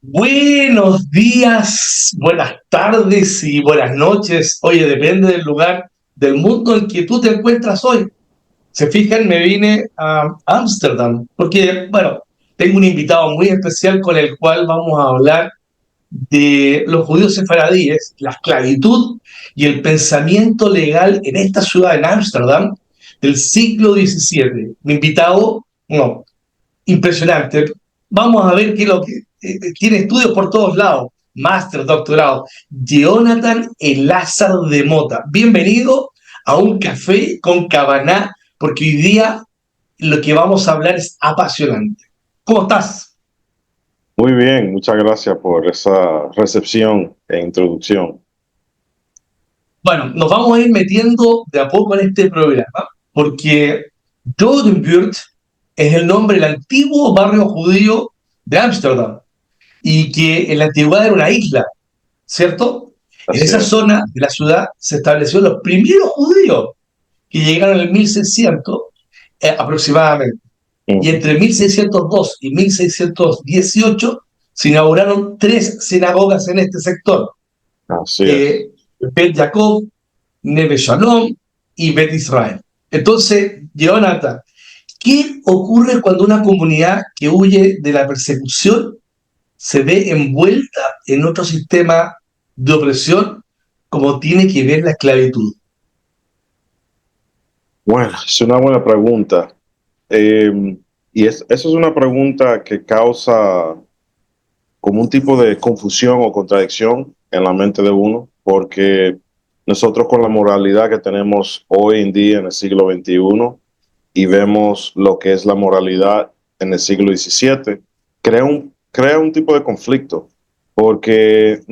Buenos días, buenas tardes y buenas noches. Oye, depende del lugar del mundo en que tú te encuentras hoy. Se fijan, me vine a Ámsterdam porque, bueno, tengo un invitado muy especial con el cual vamos a hablar de los judíos sefaradíes, la esclavitud y el pensamiento legal en esta ciudad, en Ámsterdam, del siglo XVII. Mi invitado, no, impresionante. Vamos a ver qué es lo que tiene estudios por todos lados, máster, doctorado. Jonathan Elázar de Mota. Bienvenido a un café con Cabaná, porque hoy día lo que vamos a hablar es apasionante. ¿Cómo estás? Muy bien, muchas gracias por esa recepción e introducción. Bueno, nos vamos a ir metiendo de a poco en este programa, porque Jodenbuurt es el nombre del antiguo barrio judío de Ámsterdam, y que en la antigüedad era una isla, ¿cierto? En Así esa es. zona de la ciudad se establecieron los primeros judíos que llegaron en el 1600 aproximadamente. Y Ujú. entre 1602 y 1618 se inauguraron tres sinagogas en este sector. Así es. Bet Jacob, Neve Shalom y Bet Israel. Entonces, Jonathan, ¿qué ocurre cuando una comunidad que huye de la persecución se ve envuelta en otro sistema de opresión como tiene que ver la esclavitud? Bueno, es una buena pregunta. Eso es una pregunta que causa como un tipo de confusión o contradicción en la mente de uno, porque nosotros con la moralidad que tenemos hoy en día en el siglo XXI y vemos lo que es la moralidad en el siglo XVII, crea un tipo de conflicto, porque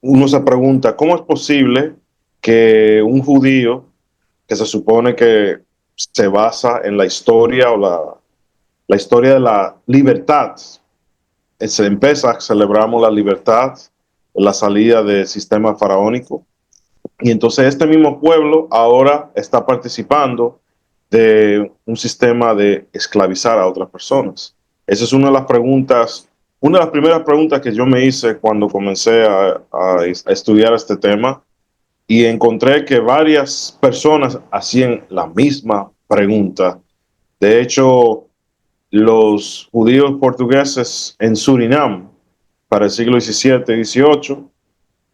uno se pregunta, ¿cómo es posible que un judío que se supone que se basa en la historia o la historia de la libertad, se empieza, celebramos la libertad, la salida del sistema faraónico, y entonces este mismo pueblo ahora está participando de un sistema de esclavizar a otras personas? Esa es una de las preguntas, una de las primeras preguntas que yo me hice cuando comencé a estudiar este tema, y encontré que varias personas hacían la misma pregunta. De hecho, los judíos portugueses en Surinam, para el siglo XVII y XVIII,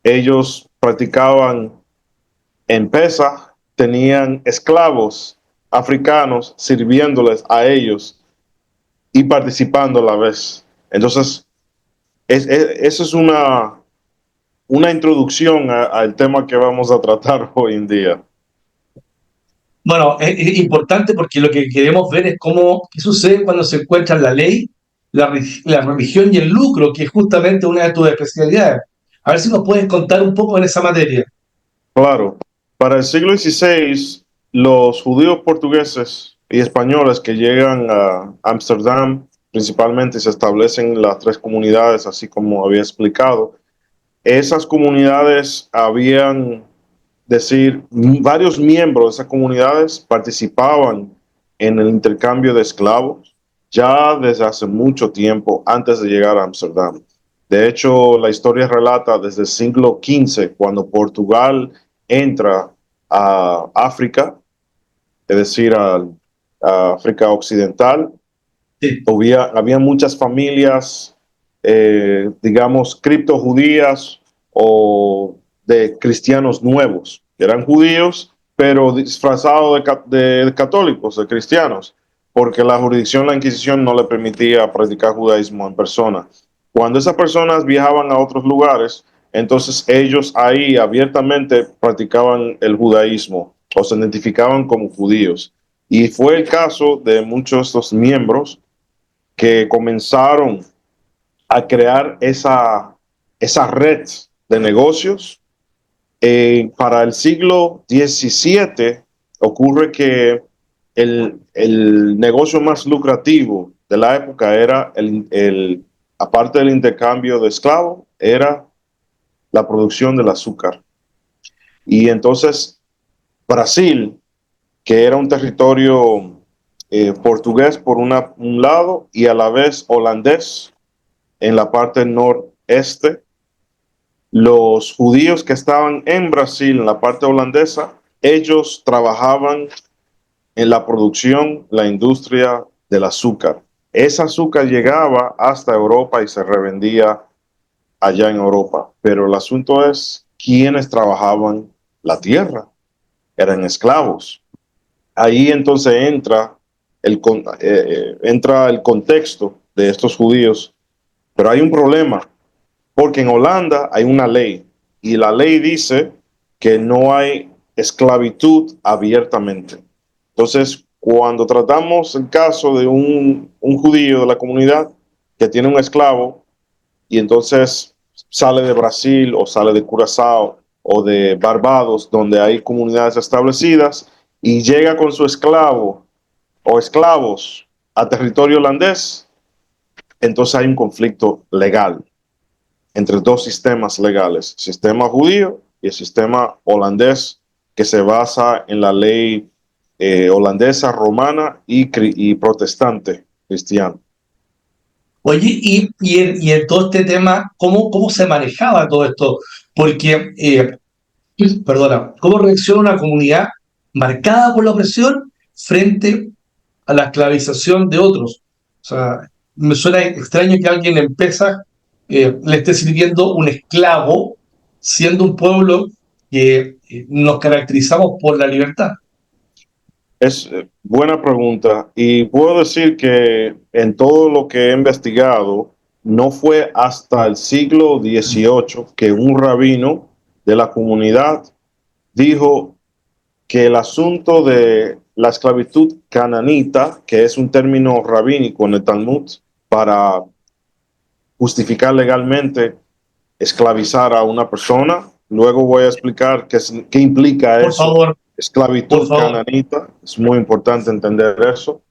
ellos practicaban en Pesaj, tenían esclavos africanos sirviéndoles a ellos y participando a la vez. Entonces, eso es una introducción al tema que vamos a tratar hoy en día. Bueno, es importante porque lo que queremos ver es qué sucede cuando se encuentran la ley, la religión y el lucro, que es justamente una de tus especialidades. A ver si nos puedes contar un poco en esa materia. Claro, para el siglo XVI, los judíos portugueses y españoles que llegan a Ámsterdam, principalmente se establecen las tres comunidades, así como había explicado. Esas comunidades habían, decir, varios miembros de esas comunidades participaban en el intercambio de esclavos ya desde hace mucho tiempo antes de llegar a Ámsterdam. De hecho, la historia relata desde el siglo XV, cuando Portugal entra a África, es decir, a África Occidental. Sí. Había muchas familias, digamos, criptojudías o de cristianos nuevos, que eran judíos, pero disfrazados de católicos, de cristianos, porque la jurisdicción, la Inquisición, no le permitía practicar judaísmo en persona. Cuando esas personas viajaban a otros lugares, entonces ellos ahí abiertamente practicaban el judaísmo o se identificaban como judíos. Y fue el caso de muchos de estos miembros que comenzaron a crear esa red de negocios. Para el siglo XVII ocurre que el negocio más lucrativo de la época era, aparte del intercambio de esclavos, era la producción del azúcar. Y entonces Brasil, que era un territorio portugués por un lado y a la vez holandés en la parte este, los judíos que estaban en Brasil, en la parte holandesa, ellos trabajaban en la producción, la industria del azúcar. Ese azúcar llegaba hasta Europa y se revendía allá en Europa. Pero el asunto es quiénes trabajaban la tierra. Eran esclavos. Ahí entonces entra el contexto de estos judíos. Pero hay un problema, porque en Holanda hay una ley y la ley dice que no hay esclavitud abiertamente. Entonces, cuando tratamos el caso de un judío de la comunidad que tiene un esclavo y entonces sale de Brasil o sale de Curazao o de Barbados, donde hay comunidades establecidas, y llega con su esclavo o esclavos a territorio holandés, entonces hay un conflicto legal entre dos sistemas legales, el sistema judío y el sistema holandés, que se basa en la ley holandesa, romana y protestante cristiana. Oye, y en todo este tema, ¿cómo se manejaba todo esto? Porque, perdona, ¿cómo reacciona una comunidad marcada por la opresión frente a la esclavización de otros? O sea, me suena extraño que alguien en Pesaj le esté sirviendo un esclavo, siendo un pueblo que nos caracterizamos por la libertad. Es buena pregunta y puedo decir que en todo lo que he investigado, no fue hasta el siglo XVIII que un rabino de la comunidad dijo que el asunto de la esclavitud cananita, que es un término rabínico en el Talmud, para justificar legalmente esclavizar a una persona. Luego voy a explicar qué implica Por eso. favor, por Esclavitud favor. cananita, es muy importante entender eso.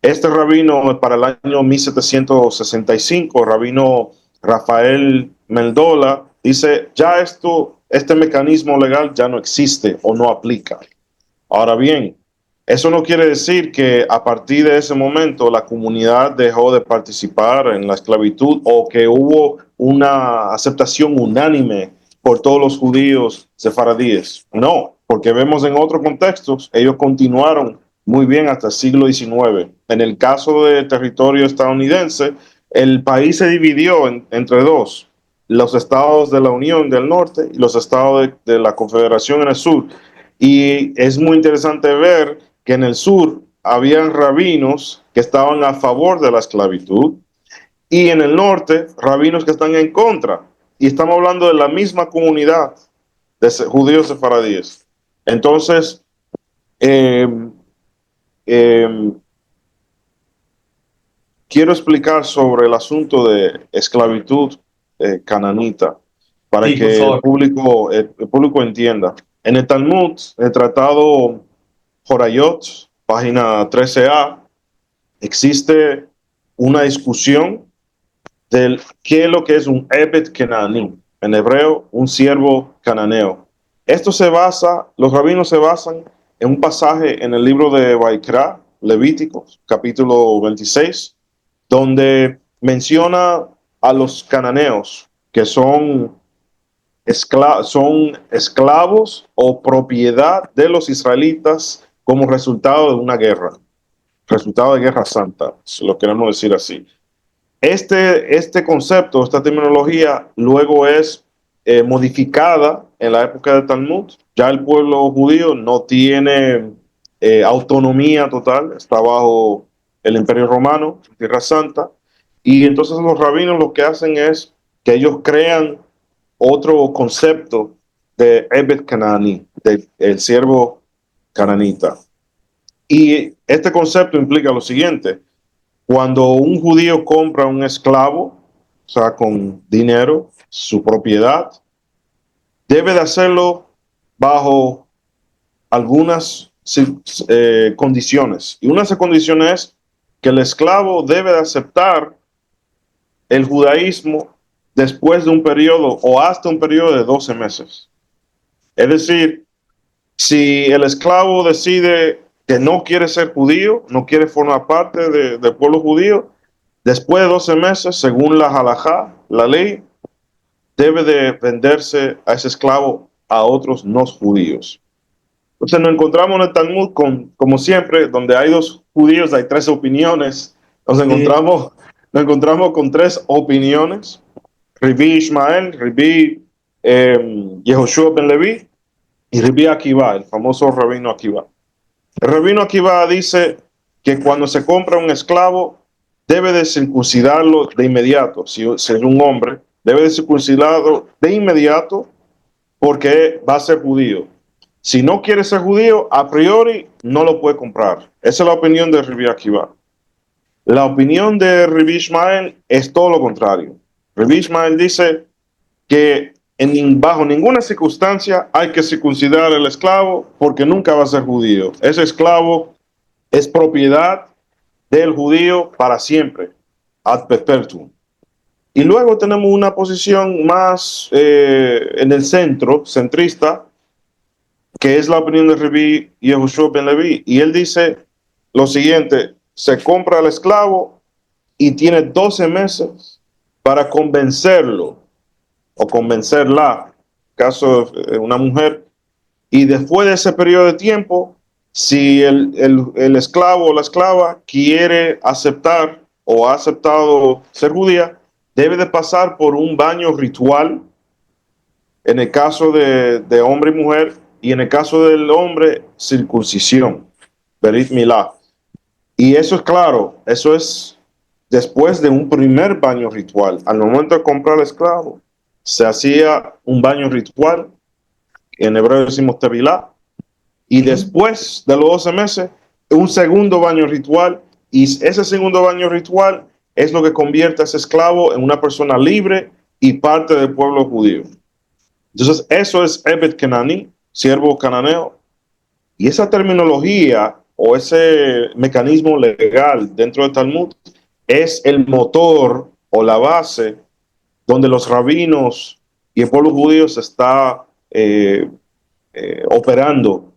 Este rabino, para el año 1765, rabino Rafael Mendola, dice, ya este mecanismo legal ya no existe o no aplica. Ahora bien, eso no quiere decir que a partir de ese momento la comunidad dejó de participar en la esclavitud o que hubo una aceptación unánime por todos los judíos sefaradíes. No, porque vemos en otros contextos, ellos continuaron muy bien hasta el siglo XIX. En el caso del territorio estadounidense, el país se dividió entre dos, los estados de la Unión del Norte y los estados de la Confederación en el sur. Y es muy interesante ver que en el sur habían rabinos que estaban a favor de la esclavitud y en el norte rabinos que están en contra. Y estamos hablando de la misma comunidad de judíos sefaradíes. Entonces, eh, eh, quiero explicar sobre el asunto de esclavitud cananita para Sí, por que favor. el público entienda. En el Talmud, el tratado Jorayot, página 13a, existe una discusión del qué es lo que es un Ebed Kenaní, en hebreo, un siervo cananeo. Los rabinos se basan en un pasaje en el libro de Vaikra, Levíticos, capítulo 26, donde menciona a los cananeos, que son esclavos o propiedad de los israelitas como resultado de una guerra, resultado de guerra santa, si lo queremos decir así. Este concepto, esta terminología, luego es modificada en la época del Talmud. Ya el pueblo judío no tiene autonomía total, está bajo el Imperio Romano, Tierra Santa, y entonces los rabinos lo que hacen es que ellos crean otro concepto de Ebed Canani, del siervo cananita. Y este concepto implica lo siguiente: cuando un judío compra un esclavo, o sea, con dinero, su propiedad, debe de hacerlo bajo algunas condiciones. Y una de esas condiciones es que el esclavo debe de aceptar el judaísmo después de un periodo o hasta un periodo de 12 meses. Es decir, si el esclavo decide que no quiere ser judío, no quiere formar parte del pueblo judío, después de 12 meses, según la halajá, la ley, debe de venderse a ese esclavo a otros no judíos. Entonces nos encontramos en el Talmud con, como siempre, donde hay dos judíos, hay tres opiniones. Nos encontramos con tres opiniones. Rabbi Ishmael, Rabbi Yehoshua ben Levi y Rabbi Akiva, el famoso rabino Akiva. El rabino Akiva dice que cuando se compra un esclavo, debe de circuncidarlo de inmediato. Si es un hombre, debe de circuncidarlo de inmediato porque va a ser judío. Si no quiere ser judío, a priori no lo puede comprar. Esa es la opinión de Rabbi Akiva. La opinión de Rabbi Ishmael es todo lo contrario. Rabbi Ishmael dice que bajo ninguna circunstancia hay que circuncidar al esclavo porque nunca va a ser judío. Ese esclavo es propiedad del judío para siempre, ad perpetuum. Y luego tenemos una posición más en el centro, centrista, que es la opinión de Rabbi Yehoshua ben Levi. Y él dice lo siguiente: se compra al esclavo y tiene 12 meses para convencerlo o convencerla, caso de una mujer, y después de ese periodo de tiempo, si el esclavo o la esclava quiere aceptar o ha aceptado ser judía, debe de pasar por un baño ritual en el caso de hombre y mujer, y en el caso del hombre, circuncisión, Berit Milá. Y eso es claro, eso es después de un primer baño ritual. Al momento de comprar al esclavo, se hacía un baño ritual, en hebreo decimos tevilá, y después de los 12 meses, un segundo baño ritual, y ese segundo baño ritual es lo que convierte a ese esclavo en una persona libre y parte del pueblo judío. Entonces, eso es Ebed Kenani, siervo cananeo, y esa terminología o ese mecanismo legal dentro del Talmud es el motor o la base donde los rabinos y el pueblo judío se está operando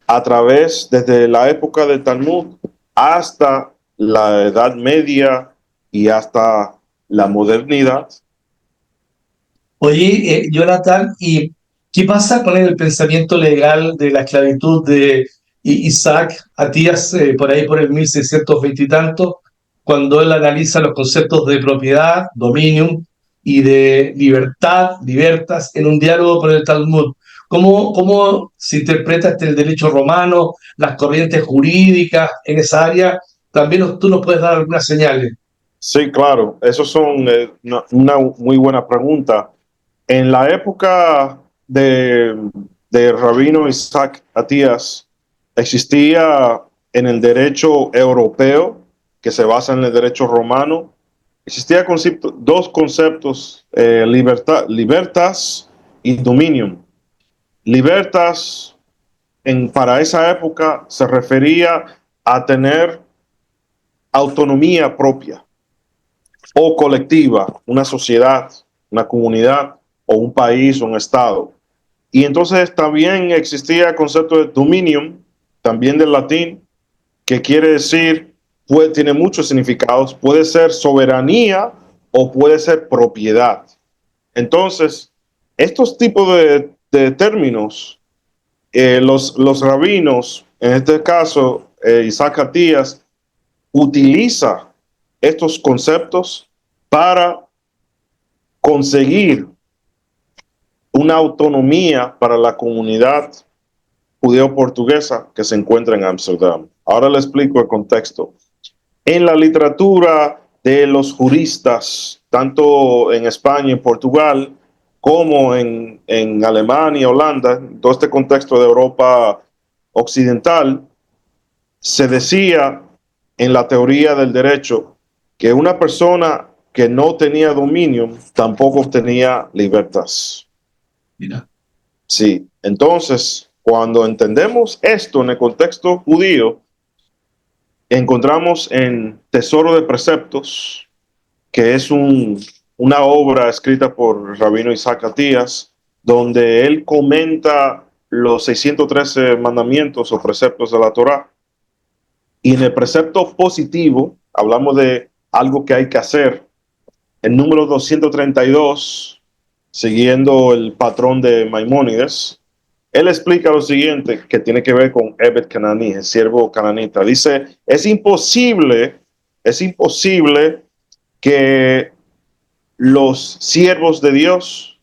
a través desde la época del Talmud hasta la Edad Media y hasta la modernidad. Oye, Jonathan, ¿y qué pasa con el pensamiento legal de la esclavitud de Isaac Atías por ahí por el 1620 y tanto, cuando él analiza los conceptos de propiedad, dominium y de libertad, libertas, en un diálogo con el Talmud? ¿Cómo se interpreta el derecho romano, las corrientes jurídicas en esa área? También tú nos puedes dar algunas señales. Sí, claro, eso son una muy buena pregunta. En la época de Rabino Isaac Atías, existía en el derecho europeo, que se basa en el derecho romano, existía dos conceptos, libertas y dominium. Libertas para esa época se refería a tener autonomía propia o colectiva, una sociedad, una comunidad o un país o un estado. Y entonces también existía el concepto de dominium, también del latín, que quiere decir, tiene muchos significados, puede ser soberanía o puede ser propiedad. Entonces, estos tipos de términos, los rabinos, en este caso, Isaac Atías, utiliza estos conceptos para conseguir una autonomía para la comunidad judeo-portuguesa que se encuentra en Ámsterdam. Ahora le explico el contexto. En la literatura de los juristas, tanto en España y en Portugal, como en Alemania, Holanda, en todo este contexto de Europa occidental, se decía en la teoría del derecho que una persona que no tenía dominio tampoco tenía libertad. Mira. Sí, entonces, cuando entendemos esto en el contexto judío, encontramos en Tesoro de Preceptos, que es una obra escrita por Rabino Isaac Atías, donde él comenta los 613 mandamientos o preceptos de la Torá. Y en el precepto positivo, hablamos de algo que hay que hacer. El número 232 siguiendo el patrón de Maimónides. Él explica lo siguiente que tiene que ver con Ebed Cananí, el siervo cananita. Dice, es imposible que los siervos de Dios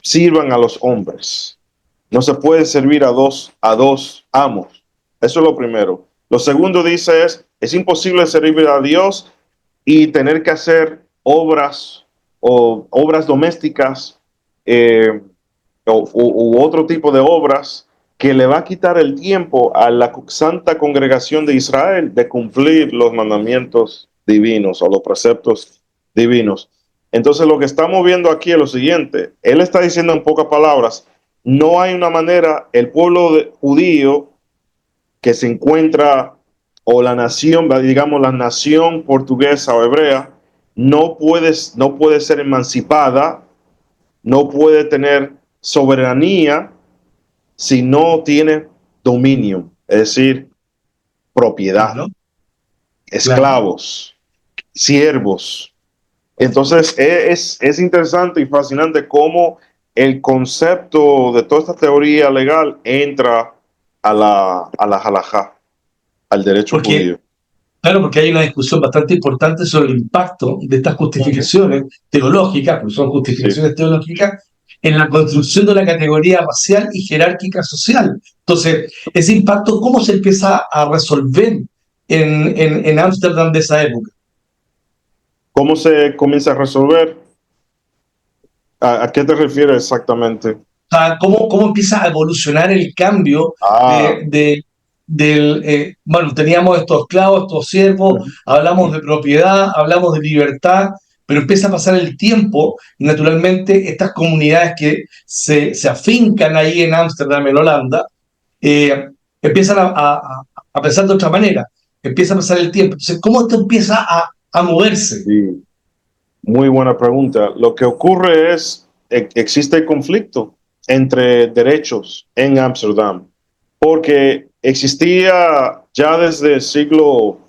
sirvan a los hombres. No se puede servir a dos amos. Eso es lo primero. Lo segundo dice es imposible servir a Dios y tener que hacer obras o obras domésticas eh, u otro tipo de obras que le va a quitar el tiempo a la santa congregación de Israel de cumplir los mandamientos divinos o los preceptos divinos. Entonces lo que estamos viendo aquí es lo siguiente. Él está diciendo en pocas palabras, no hay una manera, el pueblo judío que se encuentra, o la nación, digamos la nación portuguesa o hebrea, no puede ser emancipada, no puede tener soberanía si no tiene dominio, es decir, propiedad, Claro, claro. esclavos, siervos. Entonces es interesante y fascinante cómo el concepto de toda esta teoría legal entra a la halajá, al derecho Porque judío. Claro, porque hay una discusión bastante importante sobre el impacto de estas Ujú. justificaciones teológicas, porque son Sí, justificaciones teológicas, en la construcción de la categoría racial y jerárquica social. Entonces, ese impacto, ¿cómo se empieza a resolver en Ámsterdam de esa época? ¿cómo se comienza a resolver? A qué te refieres exactamente? O sea, ¿cómo empieza a evolucionar el cambio Ah, bueno, teníamos estos esclavos, estos siervos, ujú. hablamos de propiedad, hablamos de libertad, pero empieza a pasar el tiempo y naturalmente estas comunidades que se afincan ahí en Ámsterdam, en Holanda, eh, empiezan a pensar de otra manera, empieza a pasar el tiempo. Entonces, ¿cómo esto empieza a moverse? Sí, muy buena pregunta. Lo que ocurre es, existe el conflicto entre derechos en Ámsterdam, porque existía ya desde el siglo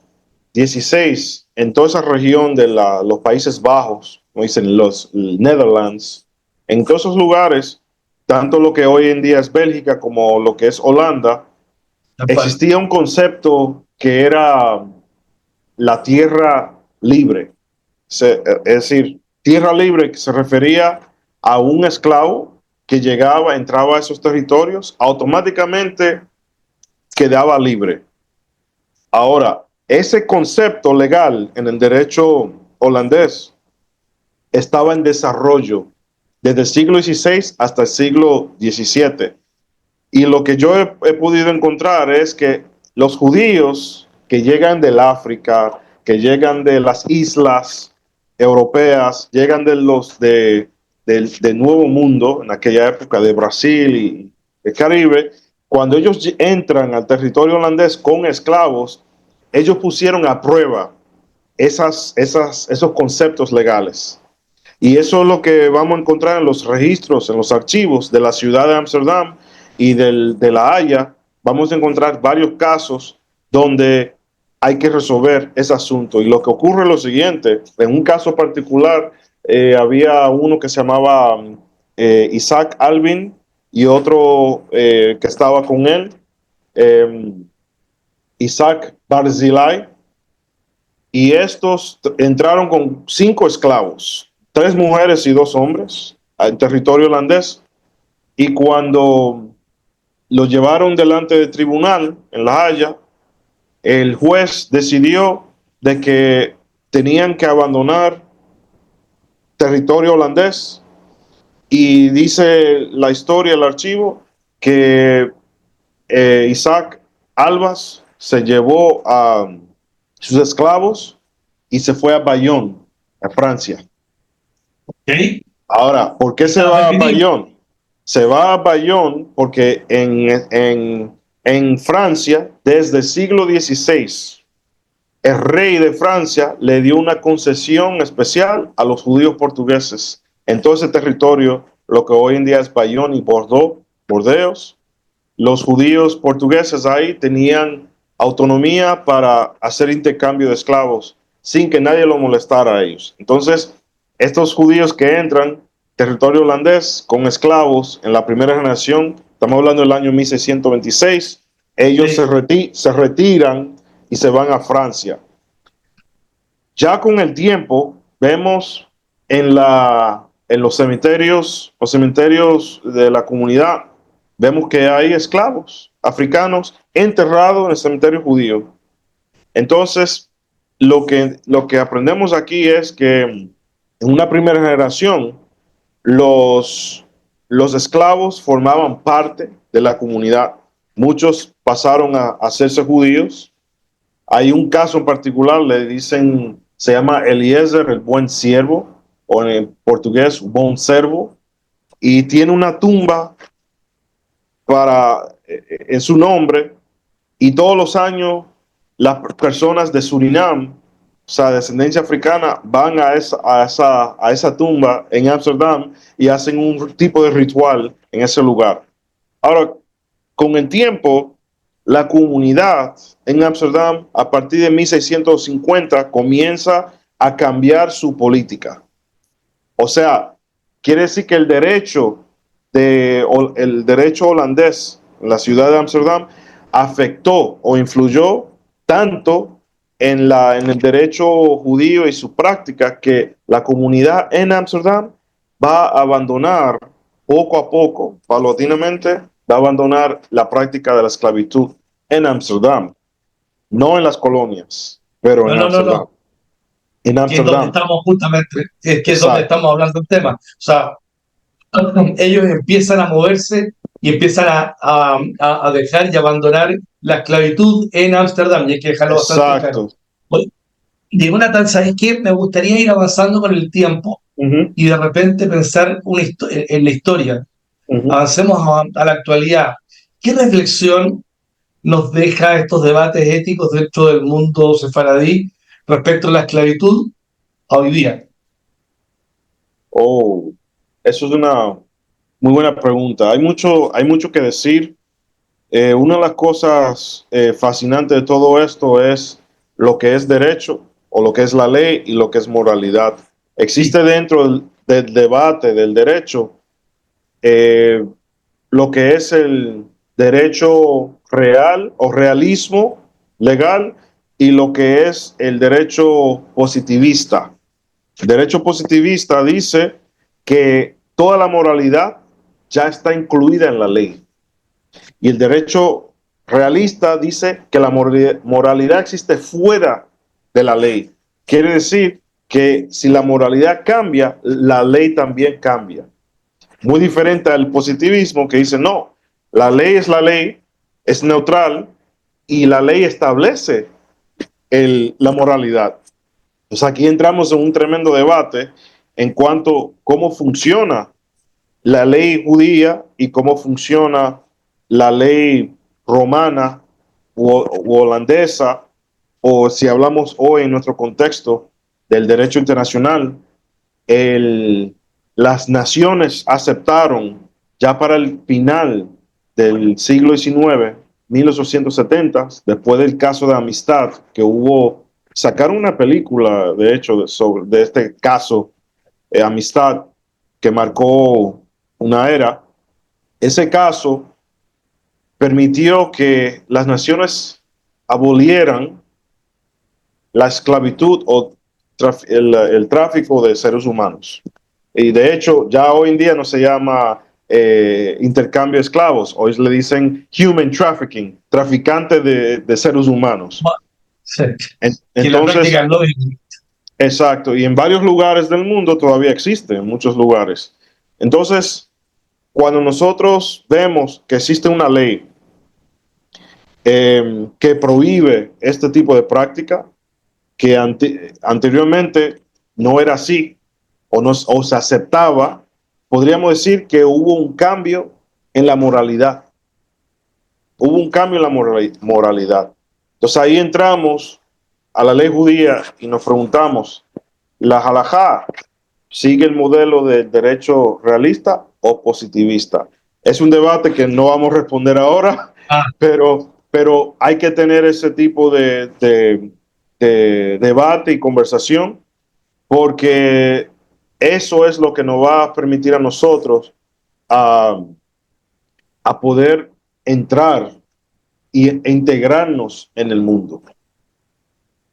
XVI en toda esa región de los Países Bajos, como dicen los Netherlands, en todos esos lugares, tanto lo que hoy en día es Bélgica como lo que es Holanda, existía un concepto que era la tierra libre. Es decir, tierra libre que se refería a un esclavo que llegaba, entraba a esos territorios, automáticamente quedaba libre. Ahora, ese concepto legal en el derecho holandés estaba en desarrollo desde el siglo XVI hasta el siglo XVII. Y lo que yo he podido encontrar es que los judíos que llegan del África, que llegan de las islas europeas, llegan del Nuevo Mundo, en aquella época de Brasil y el Caribe, cuando ellos entran al territorio holandés con esclavos, ellos pusieron a prueba esos conceptos legales. Y eso es lo que vamos a encontrar en los registros, en los archivos de la ciudad de Ámsterdam y de La Haya. Vamos a encontrar varios casos donde hay que resolver ese asunto. Y lo que ocurre es lo siguiente. En un caso particular, había uno que se llamaba Isaac Alvin y otro que estaba con él, eh, Isaac Barzilai, y estos entraron con 5 esclavos, 3 mujeres y 2 hombres, al territorio holandés. Y cuando los llevaron delante del tribunal en La Haya, el juez decidió de que tenían que abandonar territorio holandés. Y dice la historia, el archivo, que Isaac Albas se llevó a sus esclavos y se fue a Bayonne, a Francia. ¿Okay? Ahora, ¿por qué se Estaba va a permitido. Bayonne? Se va a Bayonne porque en Francia, desde el siglo XVI, el rey de Francia le dio una concesión especial a los judíos portugueses en todo ese territorio, lo que hoy en día es Bayonne y Bordeaux, Bordeaux. Los judíos portugueses ahí tenían autonomía para hacer intercambio de esclavos sin que nadie lo molestara a ellos. Entonces, estos judíos que entran territorio holandés con esclavos en la primera generación. Estamos hablando del año 1626. Ellos Sí. se retiran y se van a Francia. Ya con el tiempo vemos en los cementerios de la comunidad, vemos que hay esclavos africanos enterrados en el cementerio judío. Entonces, lo que aprendemos aquí es que en una primera generación, los esclavos formaban parte de la comunidad. Muchos pasaron a hacerse judíos. Hay un caso en particular, le dicen, se llama Eliezer, el buen siervo, o en portugués, buen servo, y tiene una tumba en su nombre, y todos los años las personas de Surinam, o sea, descendencia africana, van a esa tumba en Ámsterdam y hacen un tipo de ritual en ese lugar. Ahora, con el tiempo, la comunidad en Ámsterdam, a partir de 1650, comienza a cambiar su política. O sea, quiere decir que el derecho holandés en la ciudad de Ámsterdam afectó o influyó tanto en el derecho judío y su práctica que la comunidad en Ámsterdam va a abandonar poco a poco, paulatinamente, va a abandonar la práctica de la esclavitud en Ámsterdam, no en las colonias, pero No, en no, no, Ámsterdam. no. En Que es donde Ámsterdam, estamos justamente, que es donde exacto, estamos hablando del tema. O sea, ellos empiezan a moverse y empiezan a dejar y abandonar la esclavitud en Ámsterdam, y hay que dejarlo bastante claro. exacto. Oye, Jonathan, ¿sabes qué? Me gustaría ir avanzando con el tiempo Ujú, y de repente pensar en la historia. ujú. Avancemos a la actualidad. ¿Qué reflexión nos deja estos debates éticos dentro del mundo sefaradí respecto a la esclavitud a hoy día? Oh, eso es una muy buena pregunta. Hay mucho que decir. Una de las cosas fascinantes de todo esto es lo que es derecho o lo que es la ley y lo que es moralidad. Sí, Existe dentro del debate del derecho eh, lo que es el derecho real o realismo legal y lo que es el derecho positivista. El derecho positivista dice que toda la moralidad ya está incluida en la ley. Y el derecho realista dice que la moralidad existe fuera de la ley. Quiere decir que si la moralidad cambia, la ley también cambia. Muy diferente al positivismo que dice, no, la ley es la ley, es neutral y la ley establece la moralidad. Entonces aquí entramos en un tremendo debate en cuanto a cómo funciona la ley judía y cómo funciona la ley romana u holandesa, o si hablamos hoy en nuestro contexto del derecho internacional, el, las naciones aceptaron ya para el final del siglo XIX, 1870, después del caso de Amistad, que sacaron una película, de hecho, de este caso, Amistad, que marcó una era. Ese caso permitió que las naciones abolieran la esclavitud o el tráfico de seres humanos. Y de hecho, ya hoy en día no se llama intercambio de esclavos, hoy le dicen human trafficking, traficante de seres humanos. sí, que la Entonces, práctica no es. exacto, y en varios lugares del mundo todavía existe, en muchos lugares. Entonces, cuando nosotros vemos que existe una ley que prohíbe este tipo de práctica, que anteriormente no era así o se aceptaba, podríamos decir que hubo un cambio en la moralidad. Hubo un cambio en la moralidad. Entonces ahí entramos a la ley judía y nos preguntamos, ¿la halajá sigue el modelo de derecho realista o positivista? Es un debate que no vamos a responder ahora, Ah, pero hay que tener ese tipo de debate y conversación porque eso es lo que nos va a permitir a nosotros a, a poder entrar e integrarnos en el mundo.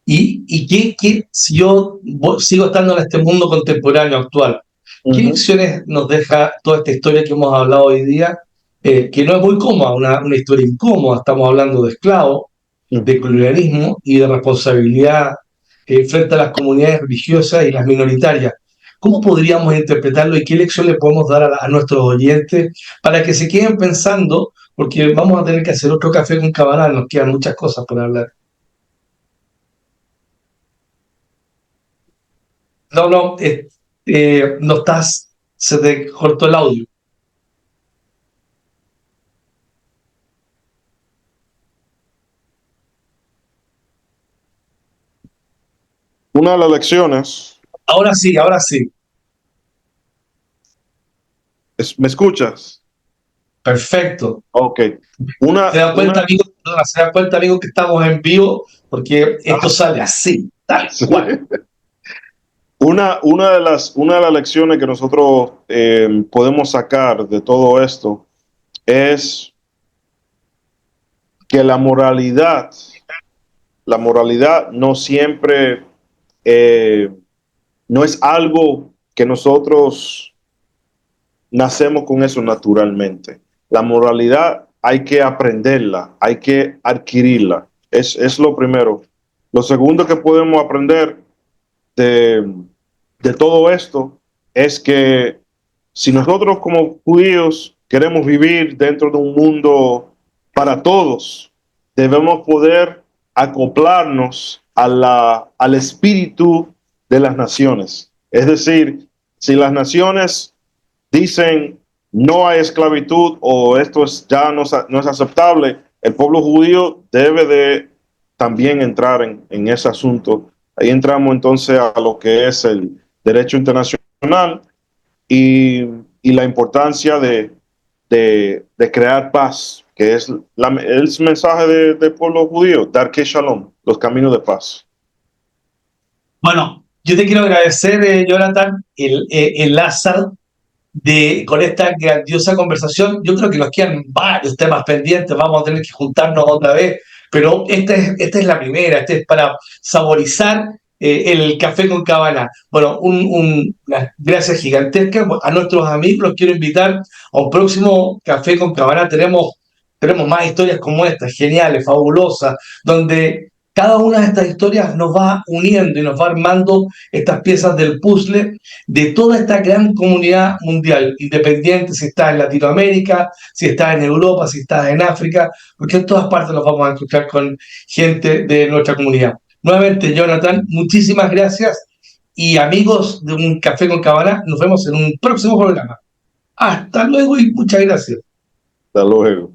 ¿Y si yo sigo estando en este mundo contemporáneo actual, qué lecciones nos deja toda esta historia que hemos hablado hoy día? Que no es muy cómoda, una historia incómoda. Estamos hablando de esclavos, de colonialismo y de responsabilidad frente a las comunidades religiosas y las minoritarias. ¿Cómo podríamos interpretarlo y qué lección le podemos dar a nuestros oyentes para que se queden pensando? Porque vamos a tener que hacer otro café con Cabanal, nos quedan muchas cosas por hablar. No, no, no estás, se te cortó el audio. Una de las lecciones, Ahora sí, ahora sí. ¿me escuchas? Perfecto. Ok. Se da cuenta, Una, amigo, perdona, se da cuenta, amigo, que estamos en vivo porque esto sale así, tal sí. cual. Una de las lecciones que nosotros podemos sacar de todo esto es que la moralidad no siempre, eh, no es algo que nosotros nacemos con eso naturalmente. La moralidad hay que aprenderla, hay que adquirirla. Es lo primero. Lo segundo que podemos aprender de, de todo esto es que si nosotros como judíos queremos vivir dentro de un mundo para todos, debemos poder acoplarnos al espíritu de las naciones. Es decir, si las naciones dicen no hay esclavitud o esto no es aceptable, el pueblo judío debe de también entrar en ese asunto. Ahí entramos entonces a lo que es el derecho internacional y, y la importancia de crear paz, que es el mensaje del pueblo judío, dar que shalom, los caminos de paz. Bueno, yo te quiero agradecer, Jonathan, el Lázaro, con esta grandiosa conversación. Yo creo que nos quedan varios temas pendientes, vamos a tener que juntarnos otra vez, pero esta es la primera, esta es para saborizar el café con Cabana. Bueno, una gracias gigantesca a nuestros amigos, los quiero invitar a un próximo café con Cabana. Tenemos más historias como estas, geniales, fabulosas, donde cada una de estas historias nos va uniendo y nos va armando estas piezas del puzzle de toda esta gran comunidad mundial, independiente si está en Latinoamérica, si está en Europa, si está en África, porque en todas partes nos vamos a encontrar con gente de nuestra comunidad. Nuevamente, Jonathan, muchísimas gracias y amigos de Un Café con Cabana, nos vemos en un próximo programa. Hasta luego y muchas gracias. Hasta luego.